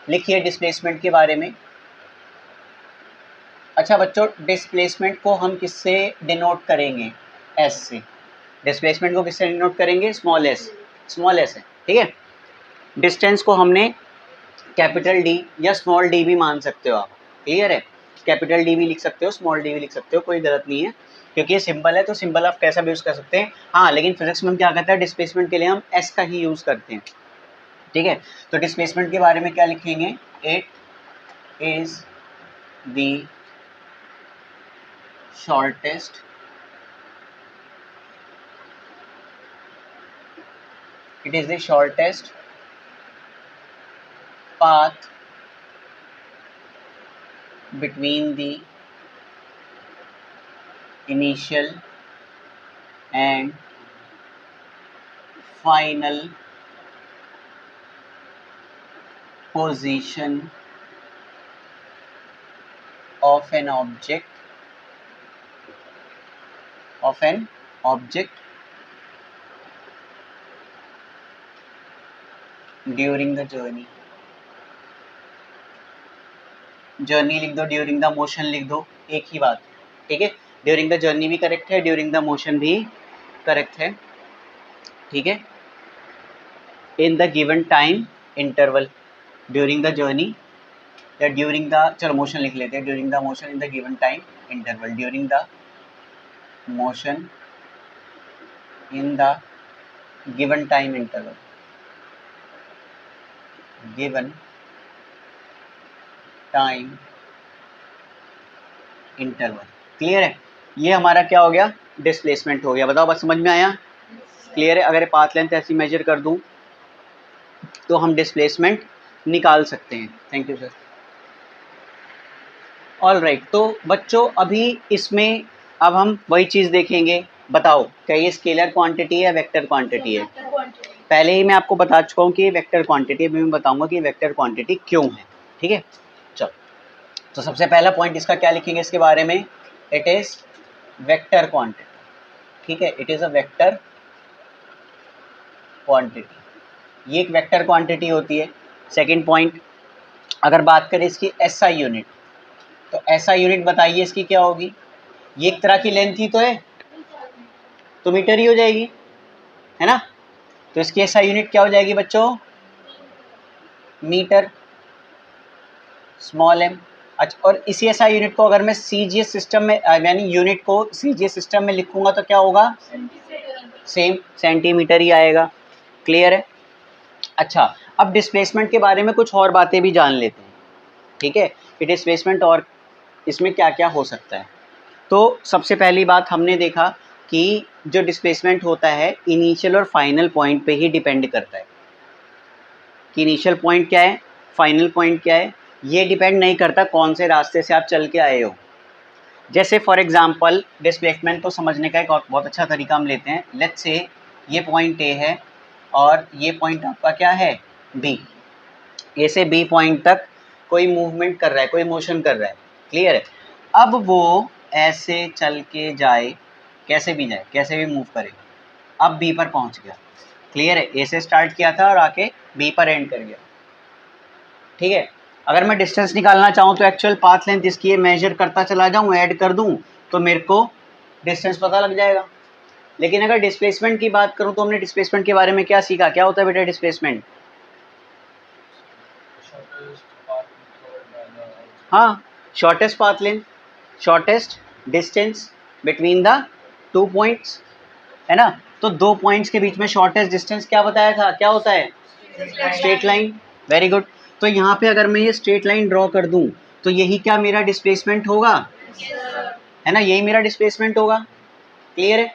लिखिए डिस्प्लेसमेंट के बारे में। अच्छा बच्चों, डिस्प्लेसमेंट को हम किससे डिनोट करेंगे? एस से। डिस्प्लेसमेंट को किससे डिनोट करेंगे? Small S. स्मॉल एस है, ठीक है। डिस्टेंस को हमने कैपिटल डी या स्मॉल डी भी मान सकते हो आप, क्लियर है। कैपिटल डी भी लिख सकते हो, स्मॉल डी भी लिख सकते हो, कोई गलत नहीं है, क्योंकि ये सिंबल है तो सिंबल आप कैसा भी यूज़ कर सकते हैं। हाँ, लेकिन फिजिक्स में हम क्या करते हैं, डिस्प्लेसमेंट के लिए हम एस का ही यूज़ करते हैं, ठीक है। तो डिस्प्लेसमेंट के बारे में क्या लिखेंगे? It is the shortest path between the initial and final position of an object during the journey। Journey लिख दो, ड्यूरिंग द मोशन लिख दो, एक ही बात, ठीक है। ड्यूरिंग द जर्नी भी करेक्ट है, ड्यूरिंग द मोशन भी करेक्ट है, ठीक है। In the given time interval, during the journey या ड्यूरिंग द, चलो मोशन लिख लेते हैं, during the motion in the given time interval, during the motion in the given time interval, given time interval, clear है। ये हमारा क्या हो गया? डिस्प्लेसमेंट हो गया। बताओ बस समझ में आया? क्लियर है। अगर पाथ लेंथ ऐसी मेजर कर दूं तो हम डिस्प्लेसमेंट निकाल सकते हैं। Thank you sir. All right, तो बच्चों अभी इसमें अब हम वही चीज़ देखेंगे। बताओ क्या ये स्केलर क्वांटिटी है, वेक्टर क्वांटिटी है? पहले ही मैं आपको बता चुका हूँ कि ये वेक्टर क्वांटिटी है, मैं बताऊंगा कि वेक्टर क्वांटिटी क्यों है, ठीक है। चलो, तो सबसे पहला पॉइंट इसका क्या लिखेंगे इसके बारे में? इट इज वेक्टर क्वांटिटी, ठीक है। It is a vector quantity, ये एक वेक्टर क्वांटिटी होती है। सेकंड पॉइंट, अगर बात करें इसकी एसआई यूनिट, तो एसआई यूनिट बताइए इसकी क्या होगी? ये एक तरह की लेंथ ही तो है, तो मीटर ही हो जाएगी, है ना। तो इसकी एसआई यूनिट क्या हो जाएगी बच्चों? Metre, small M. अच्छा, और इसी एसआई यूनिट को अगर मैं सीजीएस सिस्टम में, यानी यूनिट को सीजीएस सिस्टम में लिखूंगा तो क्या होगा? सेम सेंटीमीटर ही आएगा, क्लियर है। अच्छा, अब डिस्प्लेसमेंट के बारे में कुछ और बातें भी जान लेते हैं, ठीक है, कि डिस्प्लेसमेंट और इसमें क्या क्या हो सकता है। तो सबसे पहली बात हमने देखा कि जो डिस्प्लेसमेंट होता है इनिशियल और फाइनल पॉइंट पे ही डिपेंड करता है, कि इनिशियल पॉइंट क्या है, फाइनल पॉइंट क्या है, ये डिपेंड नहीं करता कौन से रास्ते से आप चल के आए हो। जैसे फॉर एग्जांपल डिस्प्लेसमेंट को समझने का एक बहुत अच्छा तरीका हम लेते हैं। लेट्स से ये पॉइंट ए है और ये पॉइंट आपका क्या है? बी। ए से बी पॉइंट तक कोई मूवमेंट कर रहा है, कोई मोशन कर रहा है, क्लियर है। अब वो ऐसे चल के जाए, कैसे भी जाए, कैसे भी मूव करे, अब बी पर पहुंच गया, क्लियर है। ए से स्टार्ट किया था और आके बी पर एंड कर गया, ठीक है। अगर मैं डिस्टेंस निकालना चाहूँ तो एक्चुअल पाथ लेंथ इसकी मेजर करता चला जाऊँ, ऐड कर दूँ तो मेरे को डिस्टेंस पता लग जाएगा। लेकिन अगर डिस्प्लेसमेंट की बात करूँ तो हमने डिस्प्लेसमेंट के बारे में क्या सीखा? क्या होता है बेटा डिस्प्लेसमेंट? हाँ, shortest path length, shortest distance between the two points, है ना। तो दो पॉइंट्स के बीच में शॉर्टेस्ट डिस्टेंस क्या बताया था? क्या होता है? Straight line. Very good. तो यहाँ पे अगर मैं ये स्ट्रेट लाइन ड्रॉ कर दूं तो यही क्या मेरा डिस्प्लेसमेंट होगा? है ना, यही मेरा डिस्प्लेसमेंट होगा, क्लियर है।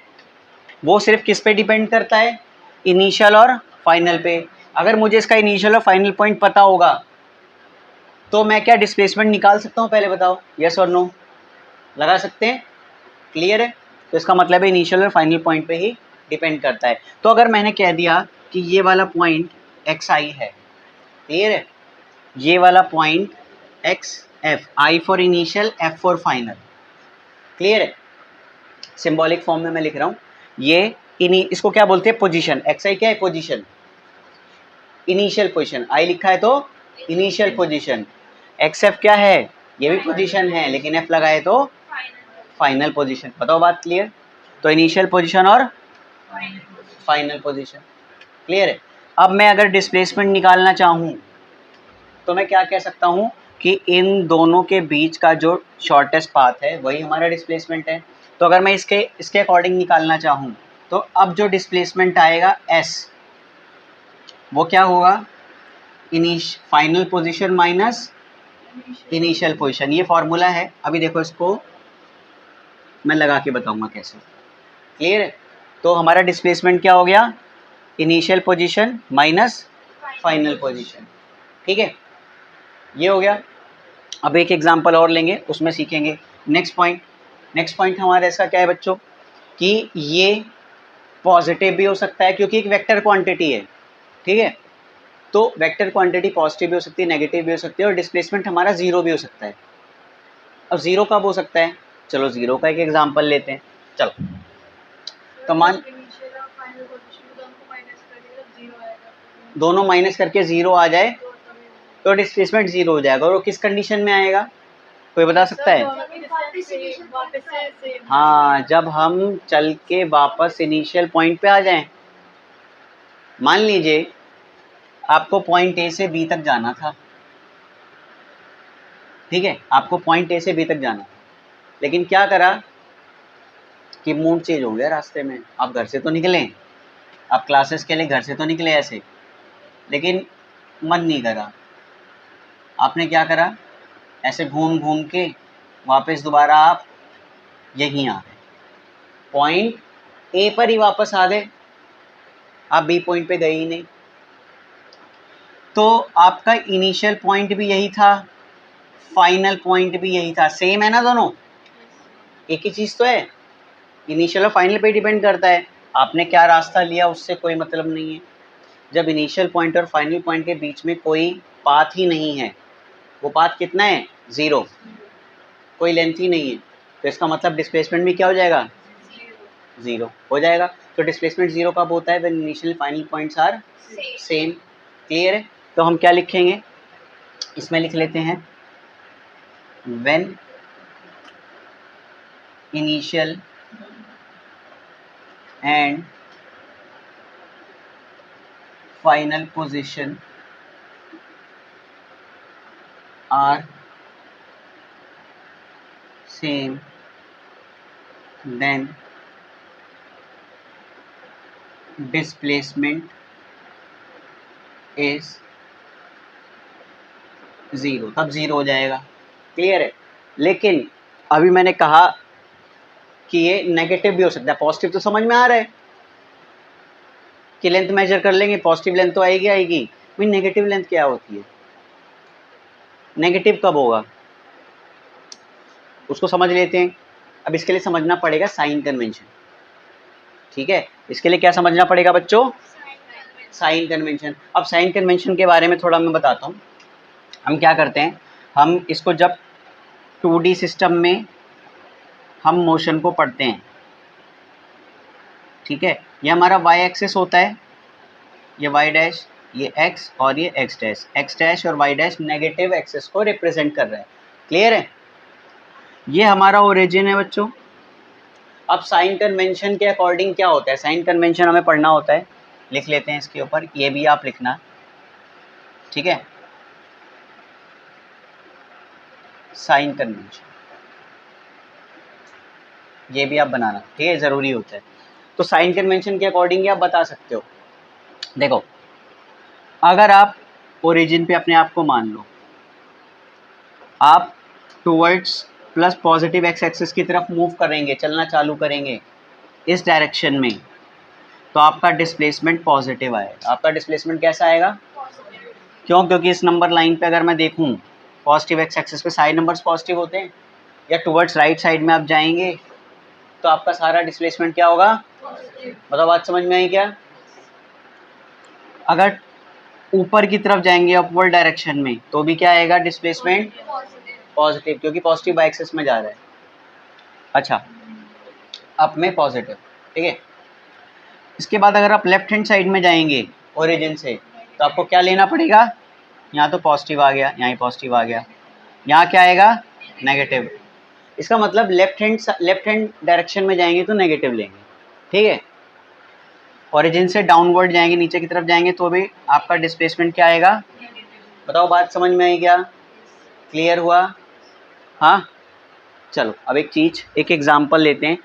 वो सिर्फ किस पे डिपेंड करता है? इनिशियल और फाइनल पे। अगर मुझे इसका इनिशियल और फाइनल पॉइंट पता होगा तो मैं क्या डिस्प्लेसमेंट निकाल सकता हूँ? पहले बताओ, यस और नो लगा सकते हैं, क्लियर है। तो इसका मतलब है इनिशियल और फाइनल पॉइंट पे ही डिपेंड करता है। तो अगर मैंने कह दिया कि ये वाला पॉइंट एक्स आई है, क्लियर है, ये वाला point x F, I for initial, F for final, clear है। सिंबॉलिक फॉर्म में मैं लिख रहा हूँ ये इसको क्या बोलते हैं? पोजीशन। एक्स आई क्या है? Position, initial position. आई लिखा है तो इनिशियल पोजीशन। एक्स एफ क्या है, ये भी पोजीशन है, लेकिन एफ लगाए तो फाइनल पोजीशन। बताओ बात क्लियर? तो इनिशियल पोजीशन और फाइनल पोजीशन, क्लियर है? अब मैं अगर डिस्प्लेसमेंट निकालना चाहूँ तो मैं क्या कह सकता हूँ कि इन दोनों के बीच का जो शॉर्टेस्ट पाथ है वही हमारा डिस्प्लेसमेंट है। तो अगर मैं इसके अकॉर्डिंग निकालना चाहूँ तो अब जो डिस्प्लेसमेंट आएगा एस, वो क्या होगा, final position minus initial position. ये फॉर्मूला है, अभी देखो इसको मैं लगा के बताऊंगा कैसे, क्लियर है? तो हमारा डिस्प्लेसमेंट क्या हो गया, initial position minus final position, ठीक है, ये हो गया। अब एक एग्जांपल और लेंगे, उसमें सीखेंगे। नेक्स्ट पॉइंट हमारा ऐसा क्या है बच्चों कि ये पॉजिटिव भी हो सकता है क्योंकि एक वेक्टर क्वांटिटी है, ठीक है? तो वेक्टर क्वांटिटी पॉजिटिव भी हो सकती है, नेगेटिव भी हो सकती है, और डिस्प्लेसमेंट हमारा जीरो भी हो सकता है। अब जीरो कब हो सकता है, चलो जीरो का एक एग्जांपल लेते हैं। चलो तो मान दोनों माइनस करके जीरो आ जाए तो डिस्प्लेसमेंट जीरो हो जाएगा। और वो किस कंडीशन में आएगा, कोई बता सकता है? हाँ, जब हम चल के वापस इनिशियल पॉइंट पे आ जाएं। मान लीजिए आपको पॉइंट ए से बी तक जाना था, ठीक है, आपको पॉइंट ए से बी तक जाना, लेकिन क्या करा कि मूड चेंज हो गया रास्ते में। आप घर से तो निकले, आप क्लासेस के लिए घर से तो निकले ऐसे, लेकिन मन नहीं करा। आपने क्या करा, ऐसे घूम घूम के वापस दोबारा आप यहीं आ गए, पॉइंट ए पर ही वापस आ गए, आप बी पॉइंट पे गए ही नहीं। तो आपका इनिशियल पॉइंट भी यही था, फाइनल पॉइंट भी यही था, सेम है ना दोनों, एक ही चीज़ तो है। इनिशियल और फाइनल पे डिपेंड करता है, आपने क्या रास्ता लिया उससे कोई मतलब नहीं है। जब इनिशियल पॉइंट और फाइनल पॉइंट के बीच में कोई पाथ ही नहीं है, वो पाथ कितना है, ज़ीरो, कोई लेंथ ही नहीं है, तो इसका मतलब डिस्प्लेसमेंट भी क्या हो जाएगा, ज़ीरो हो जाएगा। तो डिस्प्लेसमेंट ज़ीरो कब होता है, when initial final points are same, clear है? तो हम क्या लिखेंगे, इसमें लिख लेते हैं when initial and final position are same then displacement is zero, तब ज़ीरो हो जाएगा, क्लियर है? लेकिन अभी मैंने कहा कि ये नेगेटिव भी हो सकता है, पॉजिटिव तो समझ में आ रहा है कि लेंथ मेजर कर लेंगे, पॉजिटिव लेंथ तो आएगी। भाई नेगेटिव लेंथ क्या होती है, नेगेटिव कब होगा उसको समझ लेते हैं। अब इसके लिए समझना पड़ेगा साइन कन्वेंशन, ठीक है? इसके लिए क्या समझना पड़ेगा बच्चों, साइन कन्वेंशन। अब साइन कन्वेंशन के बारे में थोड़ा मैं बताता हूँ। हम क्या करते हैं, हम इसको जब 2D सिस्टम में हम मोशन को पढ़ते हैं, ठीक है, ये हमारा y एक्सिस होता है, ये y डैश, ये x और ये x डैश और y डैश नेगेटिव एक्सिस को रिप्रेजेंट कर रहा है, क्लियर है? ये हमारा ओरिजिन है बच्चों। अब साइन कन्वेंशन के अकॉर्डिंग क्या होता है, साइन कन्वेंशन हमें पढ़ना होता है, लिख लेते हैं इसके ऊपर, ये भी आप लिखना, ठीक है? साइन कन्वेंशन ये भी आप बनाना, ठीक है, ज़रूरी होता है। तो साइन कन्वेंशन के अकॉर्डिंग आप बता सकते हो। देखो, अगर आप ओरिजिन पे अपने आप को मान लो, आप towards plus positive x axis की तरफ मूव करेंगे, चलना चालू करेंगे इस डायरेक्शन में, तो आपका डिस्प्लेसमेंट पॉजिटिव आएगा। आपका डिस्प्लेसमेंट कैसा आएगा, क्यों? क्योंकि इस नंबर लाइन पे अगर मैं देखूं, पॉजिटिव एक्स एक्सिस पे सारे नंबर्स पॉजिटिव होते हैं, या टुवर्ड्स राइट साइड में आप जाएंगे तो आपका सारा डिस्प्लेसमेंट क्या होगा, मतलब बात समझ में आई क्या? अगर ऊपर की तरफ जाएंगे अपवर्ड डायरेक्शन में तो भी क्या आएगा, डिस्प्लेसमेंट पॉजिटिव, क्योंकि पॉजिटिव बाई एक्सिस में जा रहा है। अच्छा, अप में पॉजिटिव, ठीक है। इसके बाद अगर आप लेफ्ट हैंड साइड में जाएंगे ओरिजिन से, तो आपको क्या लेना पड़ेगा, यहाँ तो पॉजिटिव आ गया, यहाँ ही पॉजिटिव आ गया, यहाँ क्या आएगा नेगेटिव। इसका मतलब लेफ्ट हैंड डायरेक्शन में जाएंगे तो नेगेटिव लेंगे, ठीक है। ओरिजिन से डाउनवर्ड जाएंगे, नीचे की तरफ जाएंगे तो भी आपका डिस्प्लेसमेंट क्या आएगा। बताओ बात समझ में आई क्या, क्लियर हुआ। हाँ चलो अब एक चीज़, एक एग्जांपल लेते हैं।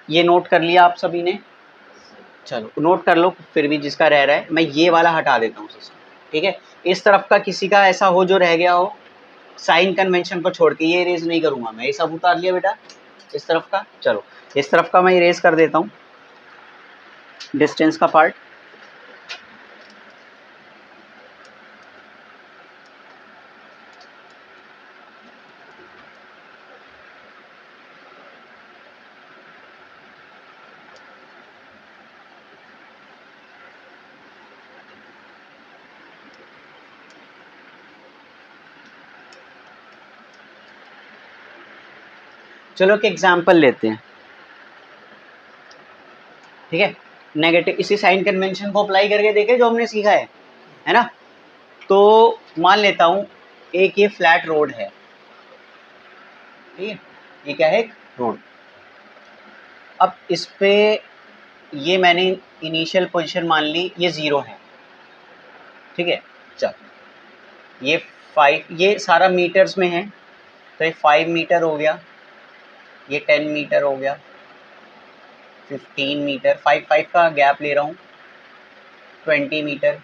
ये नोट कर लिया आप सभी ने, चलो नोट कर लो, फिर भी जिसका रह रहा है मैं ये वाला हटा देता हूँ सिस्टम, ठीक है। इस तरफ का किसी का ऐसा हो जो रह गया हो, साइन कन्वेंशन को छोड़ के, ये इरेज नहीं करूँगा मैं, ये सब उतार लिया बेटा इस तरफ का। चलो इस तरफ का मैं इरेज कर देता हूँ, डिस्टेंस का पार्ट। चलो एक एग्जाम्पल लेते हैं, ठीक है। नेगेटिव, इसी साइन कन्वेंशन को अप्लाई करके देखे जो हमने सीखा है ना। तो मान लेता हूँ एक ये फ्लैट रोड है, ठीक है, ये क्या है एक रोड। अब इस पे ये मैंने इनिशियल पोजीशन मान ली ये 0 है, ठीक है। चल ये 5, ये सारा मीटर्स में है तो ये 5 मीटर हो गया, ये 10 मीटर हो गया, 15 मीटर, 5 का गैप ले रहा हूँ, 20 मीटर,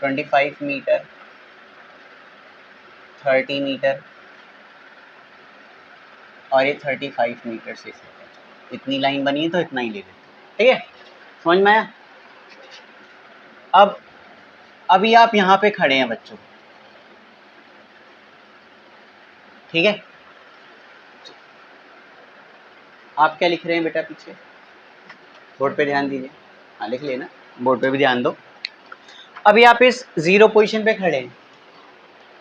25 मीटर, 30 मीटर और ये 35 मीटर से इतनी लाइन बनी है तो इतना ही ले लेते, ठीक है। समझ में आया। अब अभी आप यहाँ पे खड़े हैं बच्चों, ठीक है। आप क्या लिख रहे हैं बेटा पीछे, बोर्ड पे ध्यान दीजिए। हाँ लिख लेना, बोर्ड पे भी ध्यान दो। अभी आप इस 0 पोजीशन पे खड़े हैं,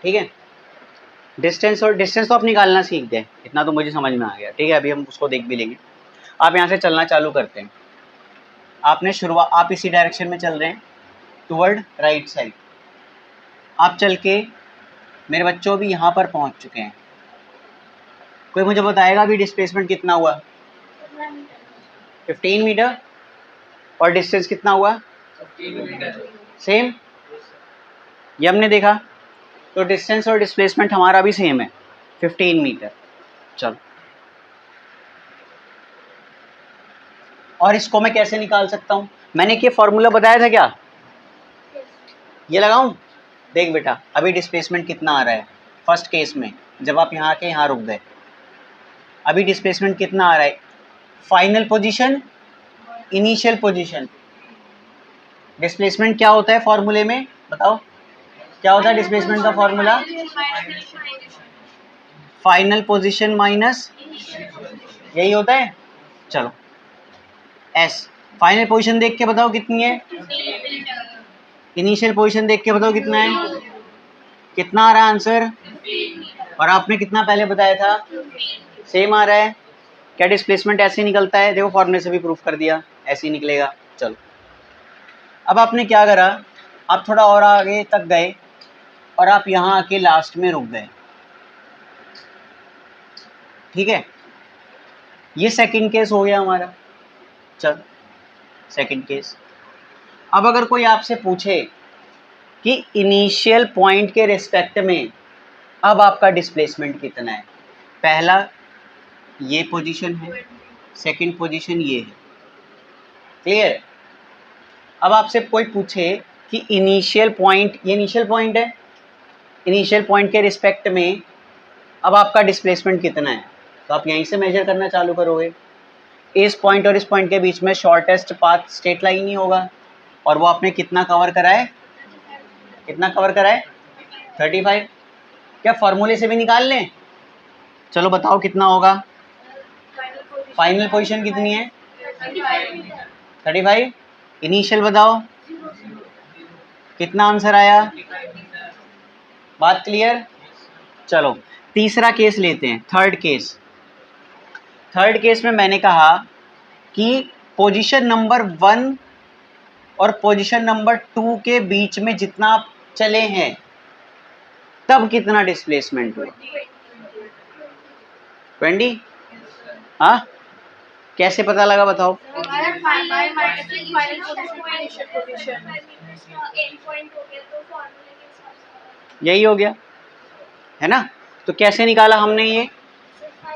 ठीक है। डिस्टेंस तो आप निकालना सीख गए, इतना तो मुझे समझ में आ गया, ठीक है। अभी हम उसको देख भी लेंगे। आप यहाँ से चलना चालू करते हैं, आपने शुरुआत, आप इसी डायरेक्शन में चल रहे हैं टुवर्ड राइट साइड। आप चल के मेरे बच्चों भी यहाँ पर पहुँच चुके हैं। कोई मुझे बताएगा अभी डिस्प्लेसमेंट कितना हुआ। 15 मीटर। और डिस्टेंस कितना हुआ, सेम, ये हमने देखा। तो डिस्टेंस और डिस्प्लेसमेंट हमारा भी सेम है, 15 मीटर। चलो और इसको मैं कैसे निकाल सकता हूँ, मैंने एक ये फॉर्मूला बताया था क्या, ये लगाऊं। देख बेटा अभी डिस्प्लेसमेंट कितना आ रहा है फर्स्ट केस में, जब आप यहाँ के यहाँ रुक गए, अभी डिस्प्लेसमेंट कितना आ रहा है, final position, initial position. Displacement क्या होता है फॉर्मूले में, बताओ क्या होता है डिस्प्लेसमेंट का फॉर्मूला, फाइनल पोजीशन माइनस, यही होता है। चलो एस, फाइनल पोजीशन देख के बताओ कितनी है, इनिशियल पोजीशन देख के बताओ कितना है, कितना आ रहा है आंसर, और आपने कितना पहले बताया था, सेम आ रहा है। क्या डिस्प्लेसमेंट ऐसे निकलता है, देखो फॉर्मूले से भी प्रूफ कर दिया, ऐसे ही निकलेगा। चलो अब आपने क्या करा, आप थोड़ा और आगे तक गए और आप यहाँ आके लास्ट में रुक गए, ठीक है। ये सेकंड केस हो गया हमारा। चल सेकंड केस, अब अगर कोई आपसे पूछे कि इनिशियल पॉइंट के रिस्पेक्ट में अब आपका डिस्प्लेसमेंट कितना है, पहला ये पोजीशन है, सेकंड पोजीशन ये है, क्लियर। अब आपसे कोई पूछे कि इनिशियल पॉइंट, ये इनिशियल पॉइंट है, इनिशियल पॉइंट के रिस्पेक्ट में अब आपका डिस्प्लेसमेंट कितना है, तो आप यहीं से मेजर करना चालू करोगे। इस पॉइंट और इस पॉइंट के बीच में शॉर्टेस्ट पाथ स्ट्रेट लाइन ही होगा, और वो आपने कितना कवर करा है, कितना कवर करा है, 35। क्या फॉर्मूले से भी निकाल लें, चलो बताओ कितना होगा, फाइनल पोजीशन कितनी है, 35, इनिशियल बताओ कितना आंसर आया, बात क्लियर। चलो तीसरा केस लेते हैं, थर्ड केस। थर्ड केस में मैंने कहा कि पोजीशन नंबर 1 और पोजीशन नंबर 2 के बीच में जितना चले हैं तब कितना डिस्प्लेसमेंट हुआ? 20। हाँ, कैसे पता लगा बताओ? यही हो गया है ना। तो कैसे निकाला हमने ये?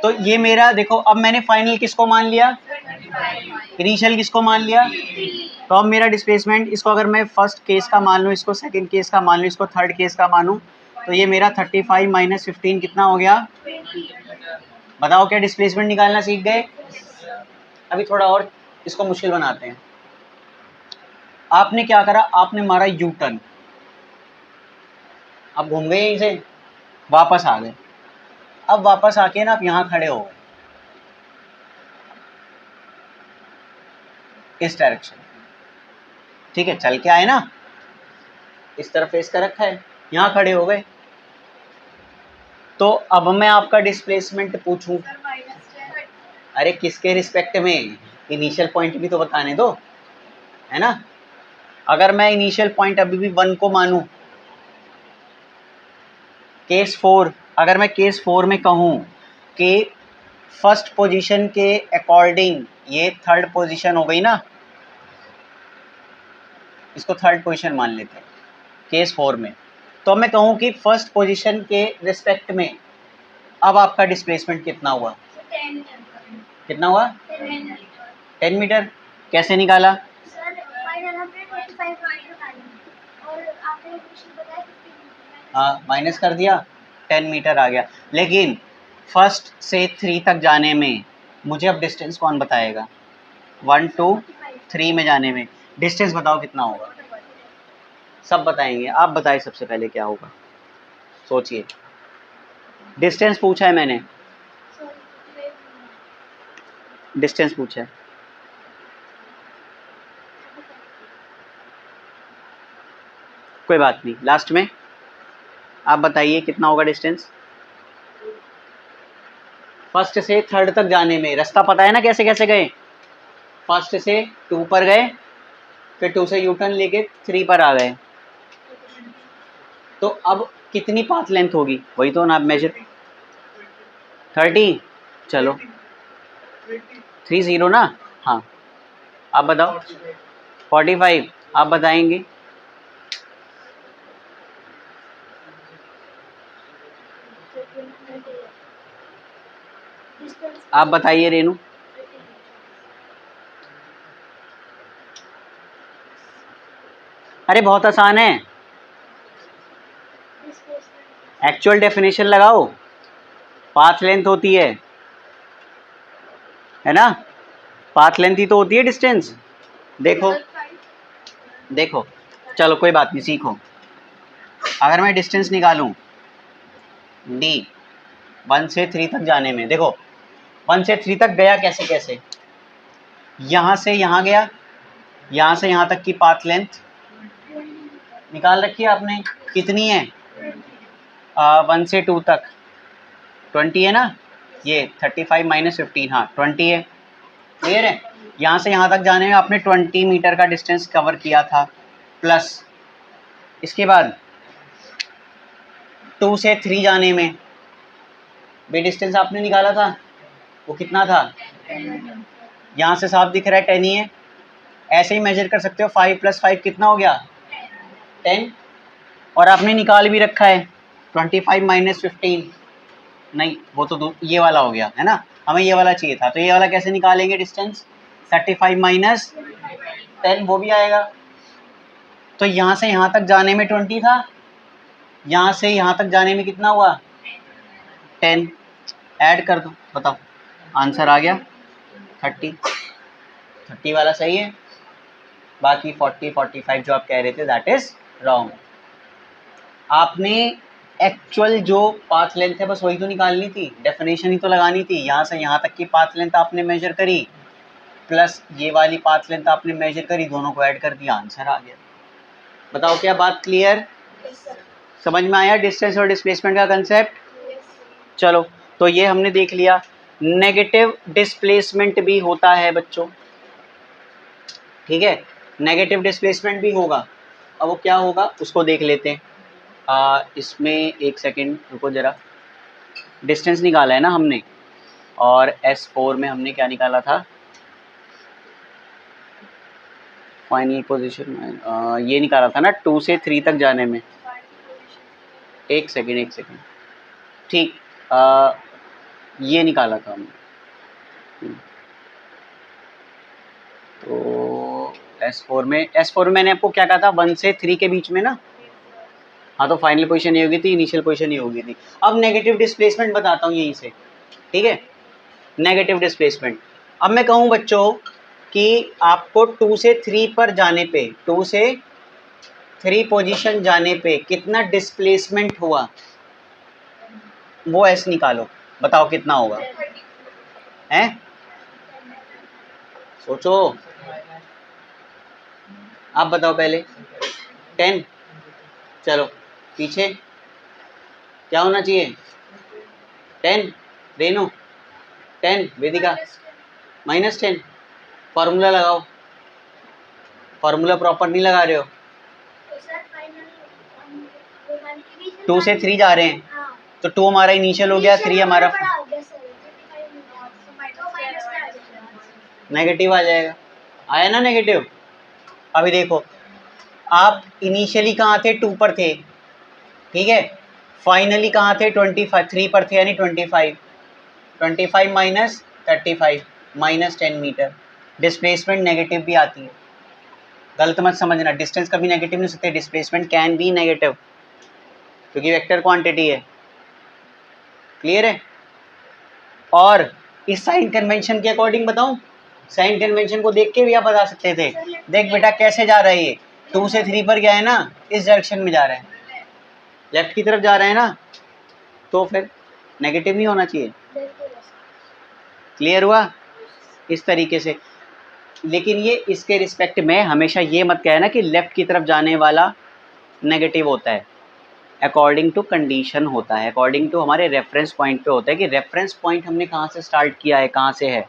तो ये मेरा देखो, अब मैंने फाइनल किसको मान लिया? इनिशियल किसको मान लिया? तो अब मेरा डिस्प्लेसमेंट, इसको अगर मैं फर्स्ट केस का मान लूँ, इसको सेकंड केस का मान लूँ, इसको थर्ड केस का मानूँ, तो ये मेरा 35 माइनस 15 कितना हो गया? बताओ, क्या डिस्प्लेसमेंट निकालना सीख गए? अभी थोड़ा और इसको मुश्किल बनाते हैं। आपने क्या करा? आपने मारा यू टर्न, अब घूम गए यहीं से, वापस आ गए। अब वापस आके ना आप यहाँ खड़े हो गए इस डायरेक्शन, ठीक है, चल के आए ना, इस तरफ फेस कर रखा है, यहाँ खड़े हो गए। तो अब मैं आपका डिस्प्लेसमेंट पूछूं, अरे किसके रिस्पेक्ट में? इनिशियल पॉइंट भी तो बताने दो, है ना। अगर मैं इनिशियल पॉइंट अभी भी 1 को मानूं, केस 4, अगर मैं केस 4 में कहूं कि फर्स्ट पोजीशन के अकॉर्डिंग ये थर्ड पोजीशन हो गई ना, इसको थर्ड पोजीशन मान लेते हैं केस 4 में। तो मैं कहूं कि फर्स्ट पोजीशन के रिस्पेक्ट में अब आपका डिस्प्लेसमेंट कितना हुआ? कितना हुआ? 10 मीटर। कैसे निकाला? हाँ, माइनस कर दिया, 10 मीटर आ गया। लेकिन फर्स्ट से 3 तक जाने में मुझे अब डिस्टेंस कौन बताएगा? 1 2 3 में जाने में डिस्टेंस बताओ कितना होगा? सब बताएंगे, आप बताइए सबसे पहले क्या होगा, सोचिए। डिस्टेंस पूछा है मैंने, डिस्टेंस पूछा है। कोई बात नहीं, लास्ट में आप बताइए कितना होगा डिस्टेंस? फर्स्ट से थर्ड तक जाने में रास्ता पता है ना कैसे कैसे गए? फर्स्ट से 2 पर गए, फिर 2 से यू टर्न लेके 3 पर आ गए। तो अब कितनी पाथ लेंथ होगी? वही तो ना मेजर, 30। चलो 30 ना, हाँ आप बताओ। 45 आप बताएंगे। आप बताइए रेनू। अरे बहुत आसान है, एक्चुअल डेफिनेशन लगाओ। पाथ लेंथ होती है ना, पाथ लेंथ ही तो होती है डिस्टेंस। देखो देखो, चलो कोई बात नहीं, सीखो। अगर मैं डिस्टेंस निकालूं डी 1 से 3 तक जाने में, देखो 1 से 3 तक गया कैसे कैसे, यहाँ से यहाँ गया, यहाँ से यहाँ तक की पाथ लेंथ निकाल रखी है आपने, कितनी है? 1 से 2 तक 20 है ना, ये 35 माइनस 15, हाँ 20 है। क्लियर है? यहाँ से यहाँ तक जाने में आपने 20 मीटर का डिस्टेंस कवर किया था, प्लस इसके बाद 2 से 3 जाने में भी डिस्टेंस आपने निकाला था, वो कितना था? यहाँ से साफ दिख रहा है 10 ही है। ऐसे ही मेजर कर सकते हो, 5 + 5 कितना हो गया? 10। और आपने निकाल भी रखा है 25 माइनस 15, नहीं वो तो ये वाला हो गया है ना, हमें ये वाला चाहिए था। तो ये वाला कैसे निकालेंगे डिस्टेंस? 35 माइनस 10 वो भी आएगा। तो यहाँ से यहाँ तक जाने में 20 था, यहाँ से यहाँ तक जाने में कितना हुआ? 10। ऐड कर दो, बताओ आंसर आ गया 30। 30 वाला सही है, बाकी 40 45 जो आप कह रहे थे दैट इज रॉन्ग। आपने एक्चुअल जो पाथ लेंथ है बस वही तो निकालनी थी, डेफिनेशन ही तो लगानी थी। यहाँ से यहाँ तक की पाथ लेंथ आपने मेजर करी, प्लस ये वाली पाथ लेंथ आपने मेजर करी, दोनों को ऐड कर दिया, आंसर आ गया। बताओ क्या बात क्लियर? समझ में आया डिस्टेंस और डिस्प्लेसमेंट का कंसेप्ट? चलो, तो ये हमने देख लिया। नेगेटिव डिस्प्लेसमेंट भी होता है बच्चों, ठीक है, नेगेटिव डिस्प्लेसमेंट भी होगा। अब वो क्या होगा उसको देख लेते हैं। इसमें एक सेकेंड रुको जरा, डिस्टेंस निकाला है ना हमने, और S4 में हमने क्या निकाला था, फाइनल पोजीशन ये निकाला था ना 2 से 3 तक जाने में। एक सेकेंड ठीक, ये निकाला था हमने। तो S4 में मैंने आपको क्या कहा था, 1 से 3 के बीच में ना। हाँ, तो फाइनल पोजीशन ये होगी थी, इनिशियल पोजीशन ये होगी थी। अब नेगेटिव डिस्प्लेसमेंट बताता हूँ यहीं से, ठीक है। नेगेटिव डिस्प्लेसमेंट, अब मैं कहूँ बच्चों कि आपको 2 से 3 पर जाने पे, 2 से 3 पोजीशन जाने पे कितना डिस्प्लेसमेंट हुआ, वो एस निकालो, बताओ कितना होगा, हैं? सोचो, आप बताओ पहले। 10, चलो पीछे क्या होना चाहिए, 10, रेनू 10, वेदिका -10, फार्मूला लगाओ, फार्मूला प्रॉपर नहीं लगा रहे हो। 2 से 3 जा रहे हैं, तो 2 हमारा इनिशियल हो गया, 3 हमारा नेगेटिव आ जाएगा, आया ना नेगेटिव। अभी देखो, आप इनिशियली कहाँ थे, 2 पर थे, ठीक है। फाइनली कहाँ थे, 3 पर थे, यानी 25 माइनस 35 -10 मीटर। डिस्प्लेसमेंट नेगेटिव भी आती है, गलत मत समझना, डिस्टेंस कभी नेगेटिव नहीं हो सकते, डिस्प्लेसमेंट कैन बी नेगेटिव, क्योंकि वेक्टर क्वांटिटी है। क्लियर है। और इस साइन कन्वेंशन के अकॉर्डिंग बताऊं, साइन कन्वेंशन को देख के भी आप बता सकते थे। देख बेटा कैसे जा रहा है ये, 2 से 3 पर गया है ना, इस डायरेक्शन में जा रहा है, लेफ्ट की तरफ जा रहा है ना, तो फिर नेगेटिव नहीं होना चाहिए। क्लियर हुआ इस तरीके से। लेकिन ये इसके रिस्पेक्ट में हमेशा ये मत कहना कि लेफ्ट की तरफ जाने वाला नेगेटिव होता है, अकॉर्डिंग टू कंडीशन होता है, अकॉर्डिंग टू हमारे रेफरेंस पॉइंट पे होता है कि रेफरेंस पॉइंट हमने कहाँ से स्टार्ट किया है, कहाँ से है।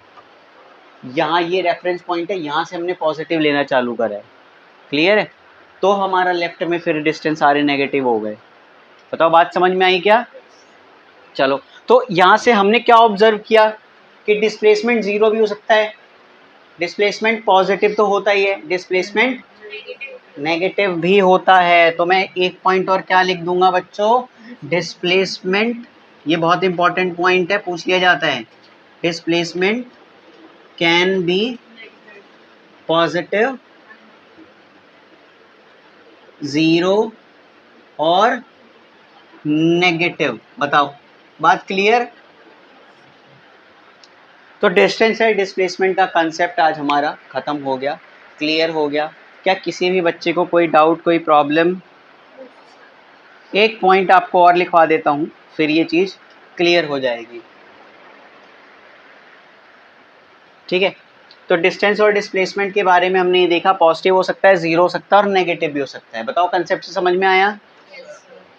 यहाँ ये रेफरेंस पॉइंट है, यहाँ से हमने पॉजिटिव लेना चालू करा है। क्लियर है। तो हमारा लेफ्ट में फिर डिस्टेंस सारे नेगेटिव हो गए। बताओ बात समझ में आई क्या। चलो, तो यहाँ से हमने क्या ऑब्जर्व किया कि डिस्प्लेसमेंट 0 भी हो सकता है, डिस्प्लेसमेंट पॉजिटिव तो होता ही है, डिस्प्लेसमेंट नेगेटिव भी होता है। तो मैं एक पॉइंट और क्या लिख दूंगा बच्चों, डिस्प्लेसमेंट, ये बहुत इंपॉर्टेंट पॉइंट है, पूछ लिया जाता है। डिस्प्लेसमेंट कैन बी पॉजिटिव, 0 और नेगेटिव। बताओ बात क्लियर। तो डिस्टेंस है डिस्प्लेसमेंट का कंसेप्ट आज हमारा ख़त्म हो गया, क्लियर हो गया। क्या किसी भी बच्चे को कोई डाउट, कोई प्रॉब्लम। एक पॉइंट आपको और लिखवा देता हूँ, फिर ये चीज़ क्लियर हो जाएगी, ठीक है। तो डिस्टेंस और डिस्प्लेसमेंट के बारे में हमने ये देखा, पॉजिटिव हो सकता है, 0 हो सकता है और नेगेटिव भी हो सकता है। बताओ कंसेप्ट से समझ में आया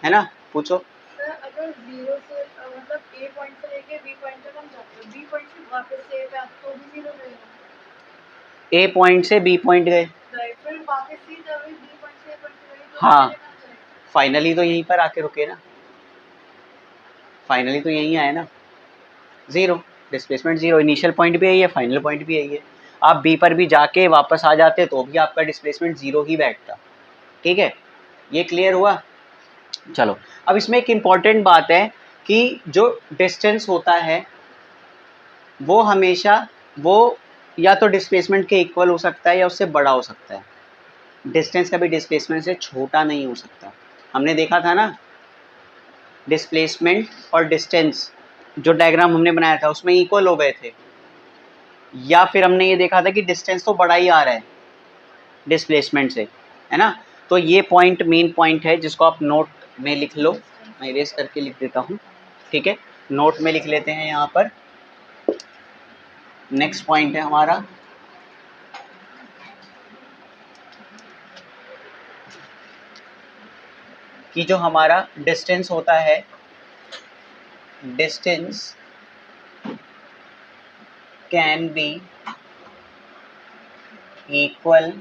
है ना। पूछो। अगर 0 से मतलब A पॉइंट से लेके B पॉइंट तक हम जाते हैं, B पॉइंट से वापस A पे आते तो भी 0 रहेगा। ए पॉइंट से बी पॉइंट गए, फिर वापस C जब B पॉइंट से A पॉइंट गए तो हाँ फाइनली तो यहीं पर आके रुके ना, फाइनली तो यहीं आए ना, 0 डिस्प्लेसमेंट 0, इनिशियल पॉइंट भी यही है, फाइनल पॉइंट भी यही है। आप बी पर भी जाके वापस आ जाते तो भी आपका डिस्प्लेसमेंट 0 ही बैठता, ठीक है। ये क्लियर हुआ। चलो, अब इसमें एक इम्पॉर्टेंट बात है कि जो डिस्टेंस होता है वो हमेशा, वो या तो डिस्प्लेसमेंट के इक्वल हो सकता है या उससे बड़ा हो सकता है। डिस्टेंस कभी डिस्प्लेसमेंट से छोटा नहीं हो सकता। हमने देखा था ना, डिस्प्लेसमेंट और डिस्टेंस जो डायग्राम हमने बनाया था उसमें इक्वल हो गए थे, या फिर हमने ये देखा था कि डिस्टेंस तो बड़ा ही आ रहा है डिस्प्लेसमेंट से, है ना। तो ये पॉइंट मेन पॉइंट है जिसको आप नोट में लिख लो, मैं इरेज करके लिख देता हूँ, ठीक है। नोट में लिख लेते हैं यहाँ पर। नेक्स्ट पॉइंट है हमारा कि जो हमारा डिस्टेंस होता है, distance can be equal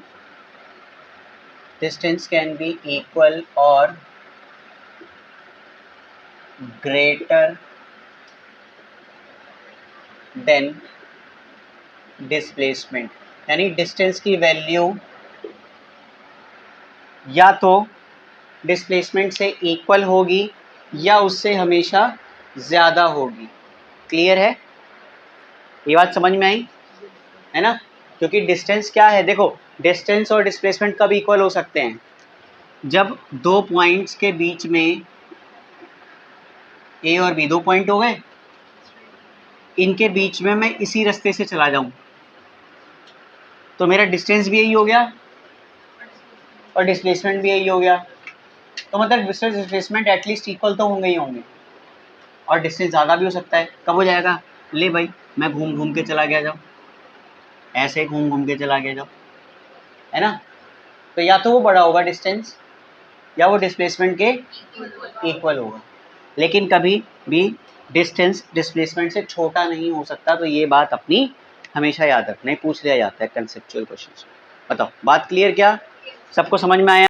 distance can be equal और ग्रेटर देन डिस्प्लेसमेंट, यानी डिस्टेंस की वैल्यू या तो डिस्प्लेसमेंट से इक्वल होगी या उससे हमेशा ज़्यादा होगी। क्लियर है? ये बात समझ में आई है ना? क्योंकि डिस्टेंस क्या है, देखो डिस्टेंस और डिस्प्लेसमेंट कब इक्वल हो सकते हैं, जब दो पॉइंट्स के बीच में ए और बी दो पॉइंट हो गए, इनके बीच में मैं इसी रास्ते से चला जाऊं तो मेरा डिस्टेंस भी यही हो गया और डिस्प्लेसमेंट भी यही हो गया। तो मतलब डिस्टेंस डिस्प्लेसमेंट एटलीस्ट इक्वल तो होंगे ही होंगे, और डिस्टेंस ज़्यादा भी हो सकता है। कब हो जाएगा? ले भाई मैं घूम घूम के चला गया, जाओ ऐसे घूम घूम के चला गया, जाओ, है ना? तो या तो वो बड़ा होगा डिस्टेंस या वो डिस्प्लेसमेंट के इक्वल होगा, लेकिन कभी भी डिस्टेंस डिस्प्लेसमेंट से छोटा नहीं हो सकता। तो ये बात अपनी हमेशा याद रखना, पूछ लिया जाता है कंसेप्चुअल क्वेश्चन। बताओ बात क्लियर? क्या सबको समझ में आया?